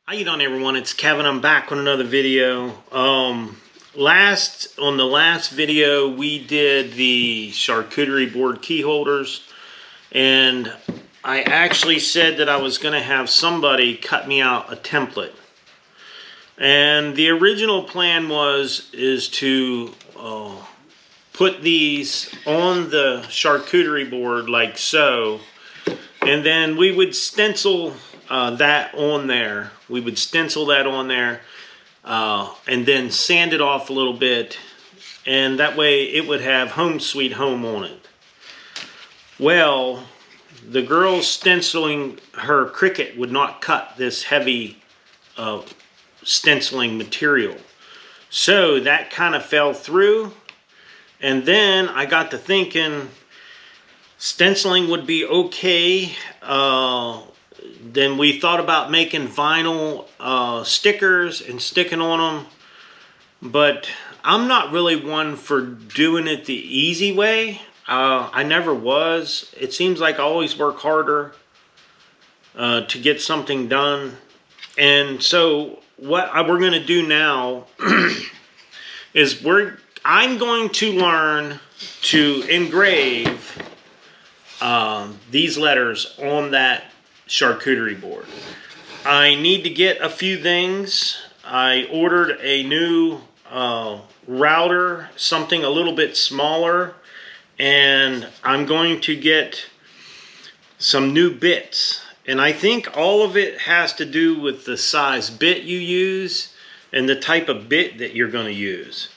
How you doing, everyone? It's Kevin. I'm back with another video. On the last video we did the charcuterie board key holders, and I actually said that I was going to have somebody cut me out a template. And the original plan is to put these on the charcuterie board like so, and then we would stencil that on there. We would stencil that on there and then sand it off a little bit, and that way it would have Home Sweet Home on it. Well, the girl stenciling her Cricut would not cut this heavy stenciling material, so that kind of fell through. And then I got to thinking stenciling would be okay. Then we thought about making vinyl stickers and sticking on them, but I'm not really one for doing it the easy way. I never was. It seems like I always work harder to get something done. And so what we're going to do now is I'm going to learn to engrave these letters on that charcuterie board. I need to get a few things. I ordered a new router, something a little bit smaller, and I'm going to get some new bits. And I think all of it has to do with the size bit you use and the type of bit that you're going to use.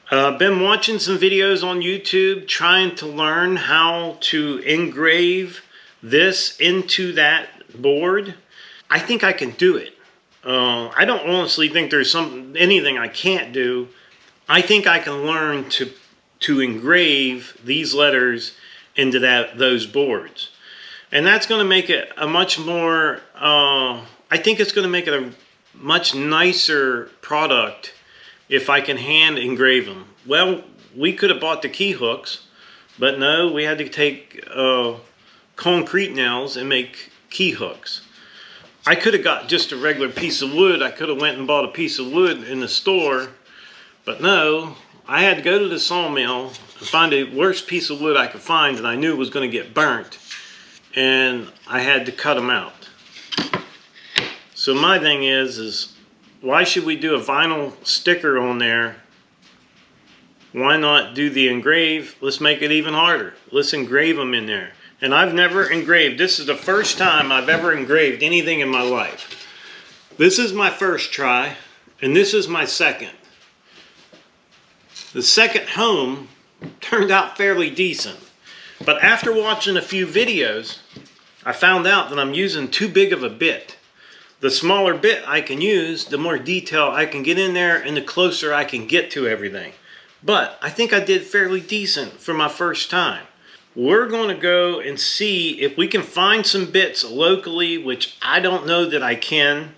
I've been watching some videos on YouTube trying to learn how to engrave this into that board. I think I can do it. I don't honestly think there's anything I can't do. I think I can learn to engrave these letters into those boards. And that's going to make it a much more, I think it's going to make it a much nicer product if I can hand engrave them. Well, we could have bought the key hooks, but no, we had to take concrete nails and make key hooks. I could have got just a regular piece of wood. I could have went and bought a piece of wood in the store, but no, I had to go to the sawmill and find the worst piece of wood I could find that I knew was going to get burnt, and I had to cut them out. So my thing is why should we do a vinyl sticker on there? Why not do the engrave? Let's make it even harder. Let's engrave them in there. And I've never engraved. This is the first time I've ever engraved anything in my life. This is my first try, and this is my second. The second home turned out fairly decent. But after watching a few videos, I found out that I'm using too big of a bit. The smaller bit I can use, the more detail I can get in there, and the closer I can get to everything. But I think I did fairly decent for my first time. We're going to go and see if we can find some bits locally, which I don't know that I can.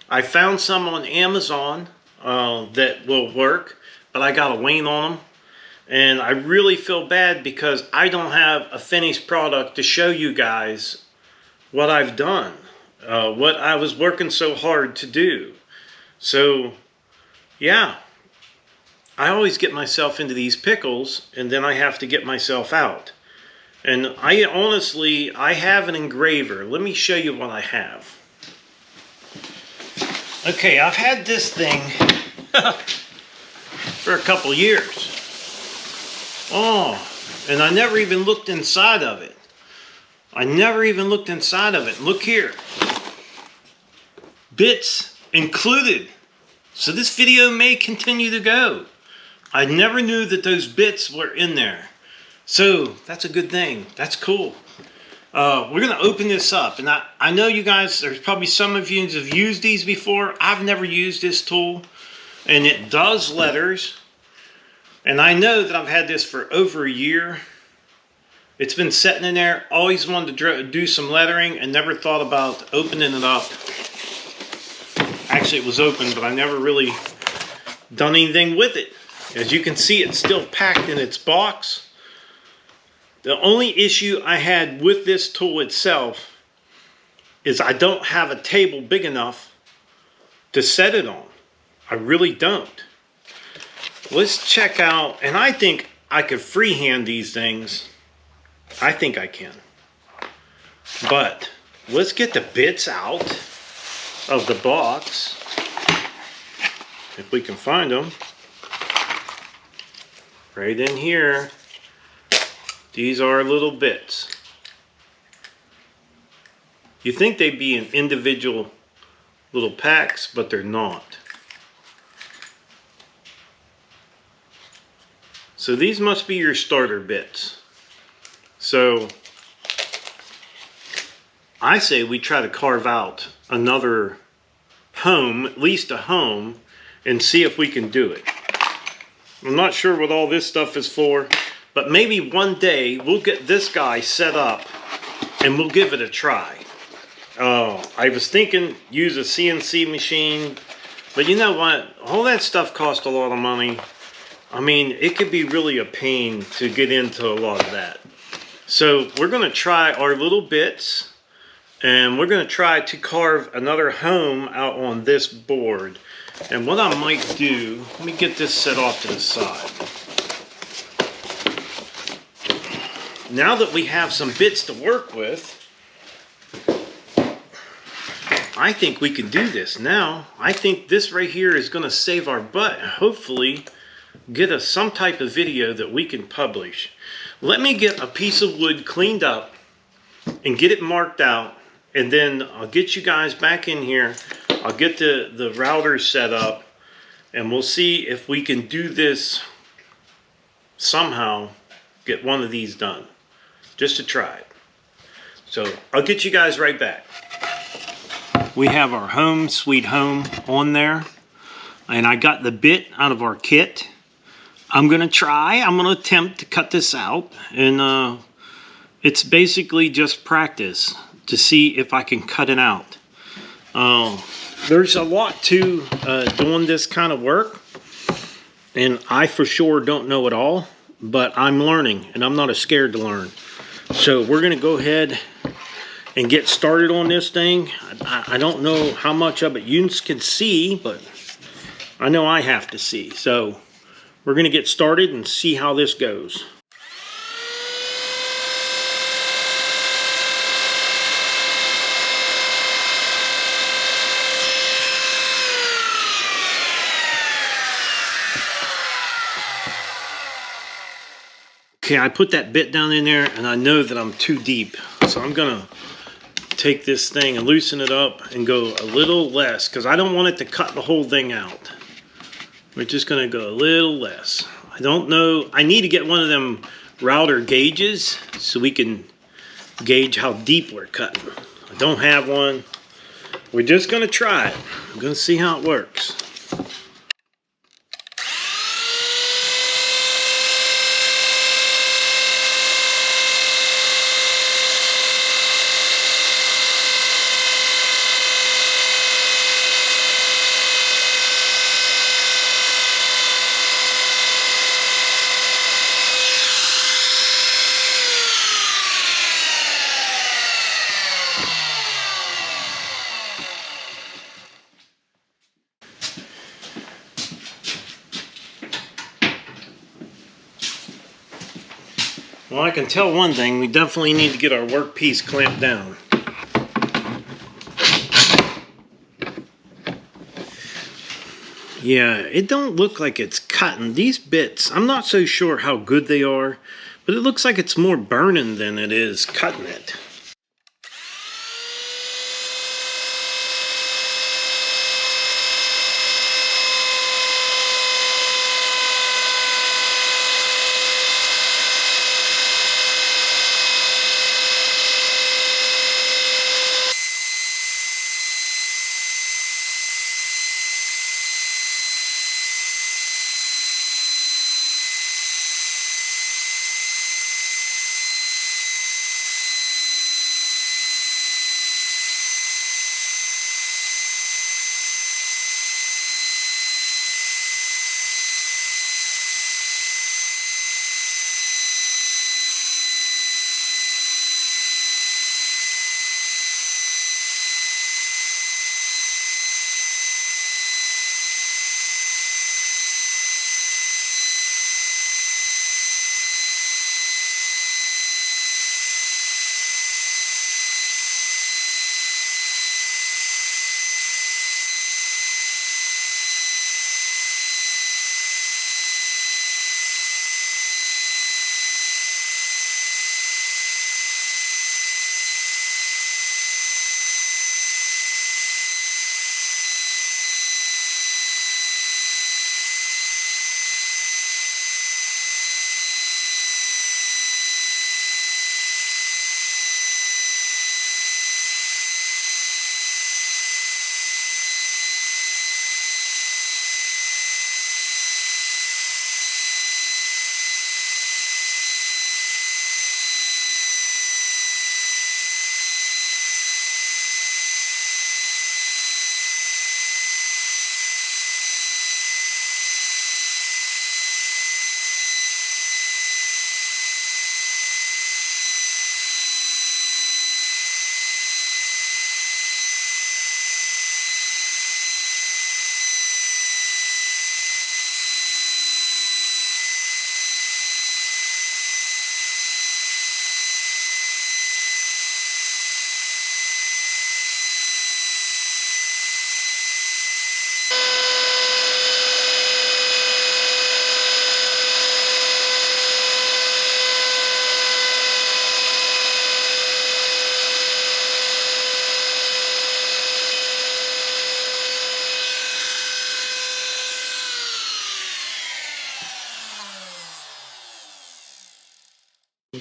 I found some on Amazon that will work, but I got a wane on them. And I really feel bad because I don't have a finished product to show you guys what I've done. What I was working so hard to do. So, yeah. I always get myself into these pickles, and then I have to get myself out. And I have an engraver. Let me show you what I have. Okay, I've had this thing for a couple years. Oh, and I never even looked inside of it. Look here. Bits included. So this video may continue to go. I never knew that those bits were in there. So that's a good thing. That's cool. We're going to open this up. And I know you guys, there's probably some of you who have used these before. I've never used this tool. And it does letters. And I know that I've had this for over a year. It's been sitting in there. Always wanted to do some lettering and never thought about opening it up. Actually, it was open, but I never really done anything with it. As you can see, it's still packed in its box. The only issue I had with this tool itself is I don't have a table big enough to set it on. I really don't. Let's check out, and I think I could freehand these things. I think I can. But let's get the bits out of the box, if we can find them. Right in here. These are little bits. You think they'd be in individual little packs, but they're not. So these must be your starter bits. So I say we try to carve out another home, at least a home, and see if we can do it. I'm not sure what all this stuff is for, but maybe one day we'll get this guy set up and we'll give it a try. I was thinking use a CNC machine, but you know what? All that stuff costs a lot of money. I mean, it could be really a pain to get into a lot of that. So we're going to try our little bits, and we're going to try to carve another home out on this board. And what I might do, let me get this set off to the side. Now that we have some bits to work with, I think we can do this now. I think this right here is going to save our butt and hopefully get us some type of video that we can publish. Let me get a piece of wood cleaned up and get it marked out, and then I'll get you guys back in here. I'll get the router set up, and we'll see if we can do this somehow, get one of these done, just to try it. So I'll get you guys right back. We have our home sweet home on there, and I got the bit out of our kit. I'm gonna attempt to cut this out, and it's basically just practice to see if I can cut it out. There's a lot to doing this kind of work, and I for sure don't know it all, but I'm learning, and I'm not scared to learn. So we're gonna go ahead and get started on this thing. I don't know how much of it you can see, but I know I have to see. So we're gonna get started and see how this goes. Okay, I put that bit down in there, and I know that I'm too deep. So I'm gonna take this thing and loosen it up and go a little less, because I don't want it to cut the whole thing out. We're just gonna go a little less. I don't know, I need to get one of them router gauges so we can gauge how deep we're cutting. I don't have one. We're just gonna try it. I'm gonna see how it works. Well, I can tell one thing, we definitely need to get our workpiece clamped down. Yeah, it don't look like it's cutting. These bits, I'm not so sure how good they are, but it looks like it's more burning than it is cutting it.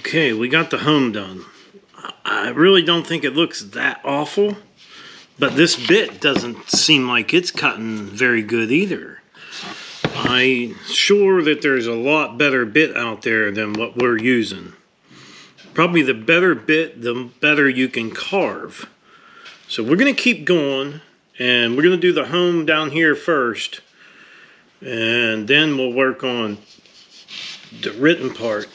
Okay, we got the home done. I really don't think it looks that awful, but this bit doesn't seem like it's cutting very good either. I'm sure that there's a lot better bit out there than what we're using. Probably the better bit, the better you can carve. So we're going to keep going, and we're going to do the home down here first, and then we'll work on the written part.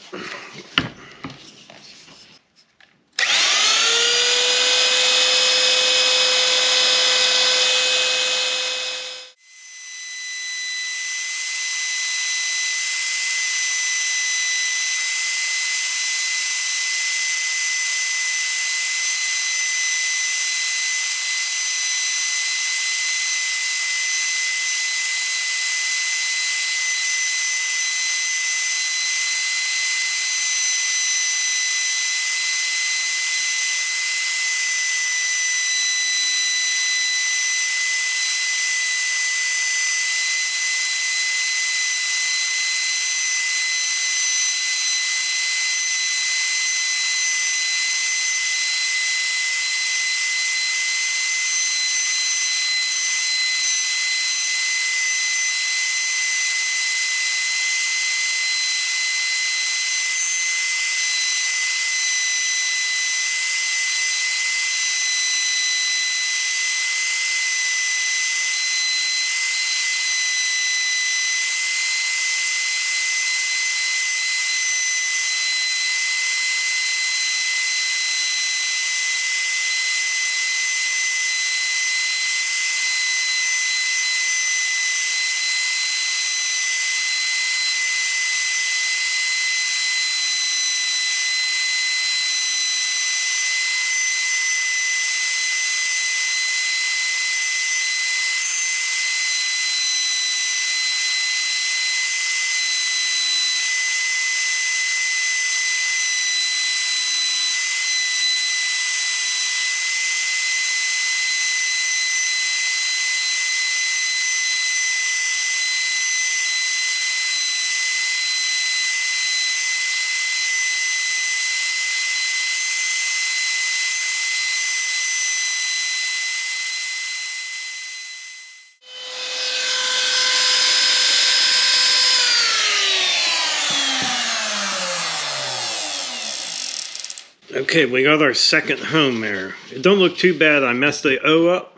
Okay, we got our second home there. It don't look too bad. I messed the O up.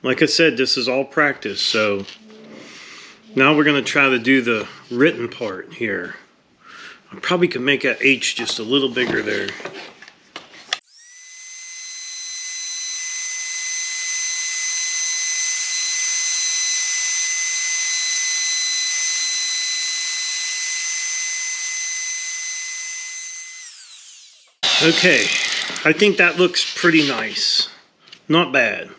Like I said, this is all practice. So now we're going to try to do the written part here. I probably could make that H just a little bigger there. Okay, I think that looks pretty nice. Not bad.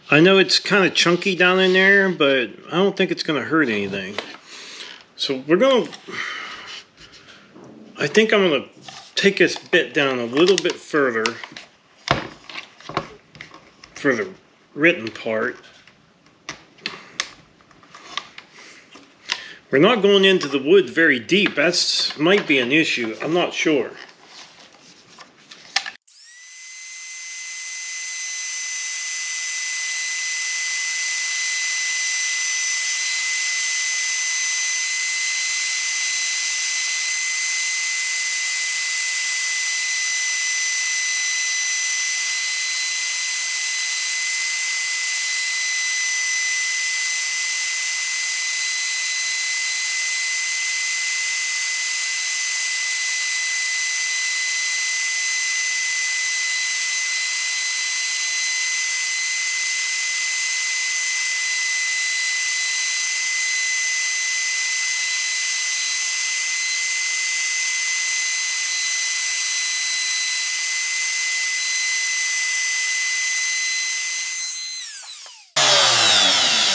I know it's kind of chunky down in there, but I don't think it's going to hurt anything. So I think I'm going to take this bit down a little bit further for the written part. We're not going into the wood very deep. That might be an issue. I'm not sure.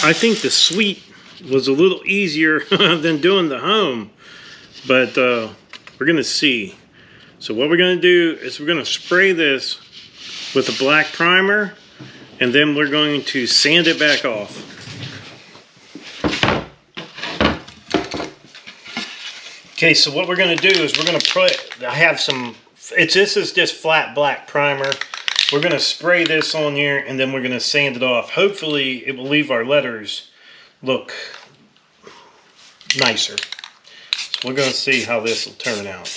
I think the suite was a little easier than doing the home, but we're going to see. So what we're going to do is we're going to spray this with a black primer, and then we're going to sand it back off. Okay, so what we're going to do is we're going to put, I have some, this is just flat black primer. We're going to spray this on here and then we're going to sand it off. Hopefully it will leave our letters look nicer. So we're going to see how this will turn out.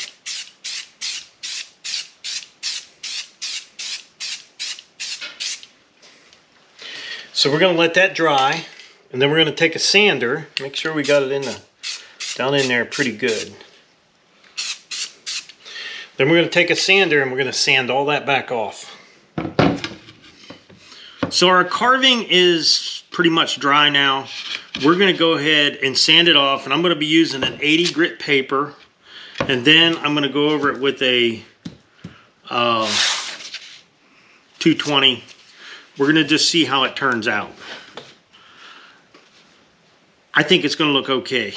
So we're going to let that dry, and then we're going to take a sander, make sure we got it in the, down in there pretty good. Then we're going to take a sander and we're going to sand all that back off. So our carving is pretty much dry now. We're going to go ahead and sand it off, and I'm going to be using an 80 grit paper, and then I'm going to go over it with a 220. We're going to just see how it turns out. I think it's going to look okay.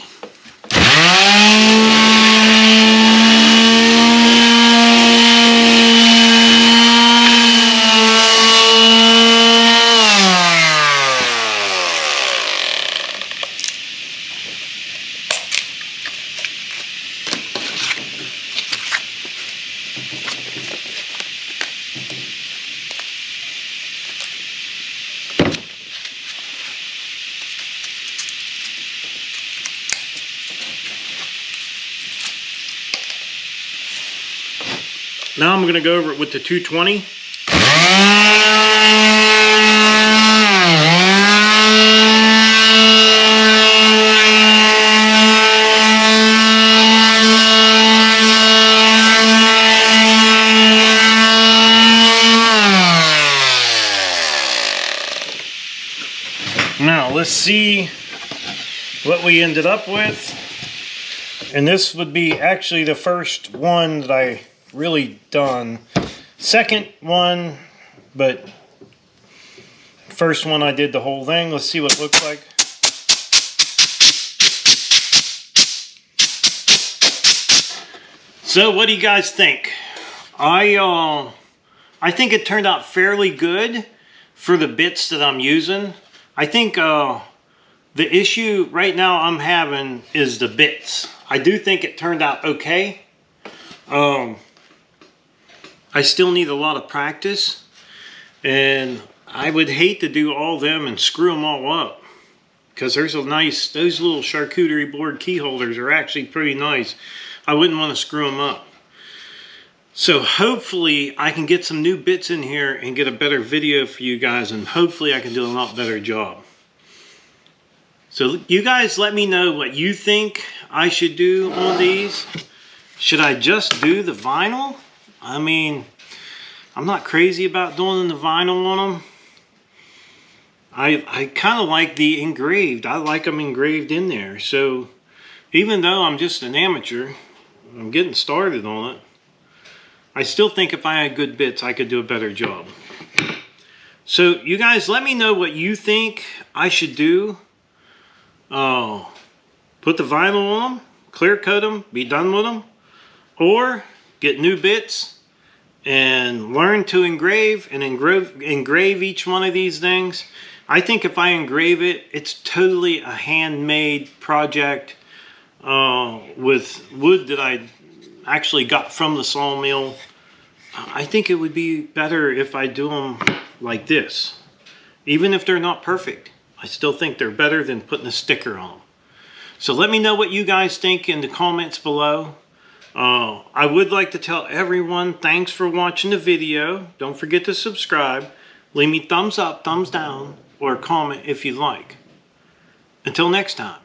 Now I'm going to go over it with the 220. Now let's see what we ended up with. And this would be actually the first one that I really done. Second one, but first one I did the whole thing. Let's see what it looks like. So what do you guys think? I think it turned out fairly good for the bits that I'm using. I think the issue right now I'm having is the bits. I do think it turned out okay. I still need a lot of practice, and I would hate to do all them and screw them all up, because there's a nice, those little charcuterie board key holders are actually pretty nice. I wouldn't want to screw them up. So hopefully I can get some new bits in here and get a better video for you guys, and hopefully I can do a lot better job. So you guys let me know what you think I should do on these. Should I just do the vinyl? I mean, I'm not crazy about doing the vinyl on them. I kind of like the engraved. I like them engraved in there. So even though I'm just an amateur, I'm getting started on it, I still think if I had good bits, I could do a better job. So you guys let me know what you think I should do. Put the vinyl on them, clear coat them, be done with them, or get new bits and learn to engrave and engrave each one of these things. I think if I engrave it, it's totally a handmade project with wood that I actually got from the sawmill. I think it would be better if I do them like this. Even if they're not perfect, I still think they're better than putting a sticker on them. So let me know what you guys think in the comments below. I would like to tell everyone thanks for watching the video. Don't forget to subscribe. Leave me thumbs up, thumbs down, or a comment if you like. Until next time.